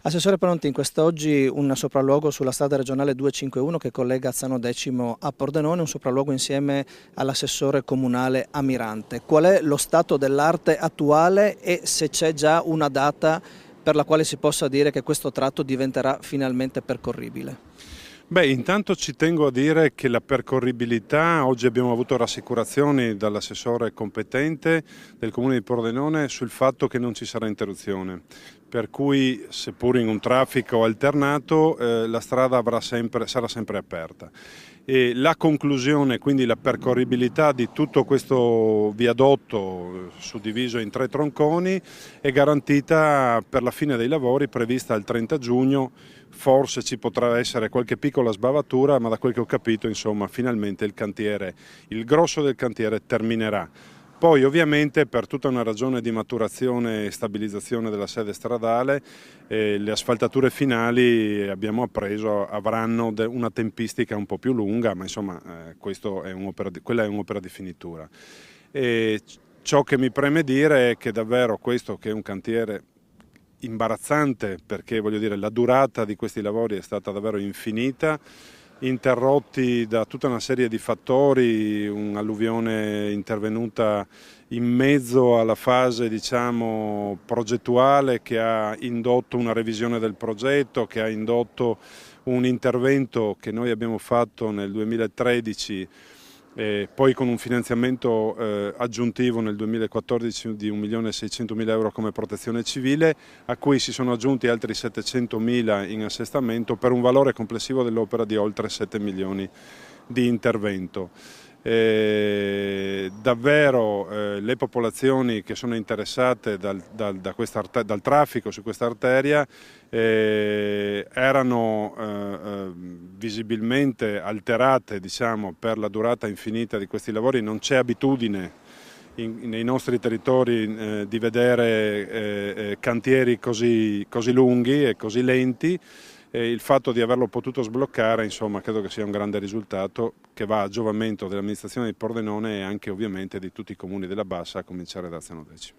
Assessore Panontin, quest'oggi un sopralluogo sulla strada regionale 251 che collega Azzano Decimo a Pordenone, un sopralluogo insieme all'assessore comunale Amirante. Qual è lo stato dell'arte attuale e se c'è già una data per la quale si possa dire che questo tratto diventerà finalmente percorribile? Beh, intanto ci tengo a dire che la percorribilità, oggi abbiamo avuto rassicurazioni dall'assessore competente del Comune di Pordenone sul fatto che non ci sarà interruzione, per cui seppur in un traffico alternato la strada sarà sempre aperta. E la conclusione, quindi la percorribilità di tutto questo viadotto suddiviso in 3 tronconi è garantita per la fine dei lavori prevista il 30 giugno. Forse ci potrà essere qualche piccola sbavatura, ma da quel che ho capito, insomma, finalmente il grosso del cantiere terminerà. Poi ovviamente per tutta una ragione di maturazione e stabilizzazione della sede stradale le asfaltature finali abbiamo appreso avranno una tempistica un po' più lunga, ma insomma quella è un'opera di finitura. E ciò che mi preme dire è che davvero questo, che è un cantiere imbarazzante, perché voglio dire la durata di questi lavori è stata davvero infinita, interrotti da tutta una serie di fattori, un'alluvione intervenuta in mezzo alla fase, diciamo, progettuale, che ha indotto una revisione del progetto, che ha indotto un intervento che noi abbiamo fatto nel 2013, poi con un finanziamento aggiuntivo nel 2014 di 1.600.000 euro come protezione civile, a cui si sono aggiunti altri 700.000 in assestamento, per un valore complessivo dell'opera di oltre 7 milioni di intervento. Davvero le popolazioni che sono interessate dal traffico su questa arteria erano visibilmente alterate, diciamo, per la durata infinita di questi lavori. Non c'è abitudine nei nostri territori di vedere cantieri così lunghi e così lenti. Il fatto di averlo potuto sbloccare, insomma, credo che sia un grande risultato che va a giovamento dell'amministrazione di Pordenone e anche ovviamente di tutti i comuni della Bassa, a cominciare da Azzano Decimo.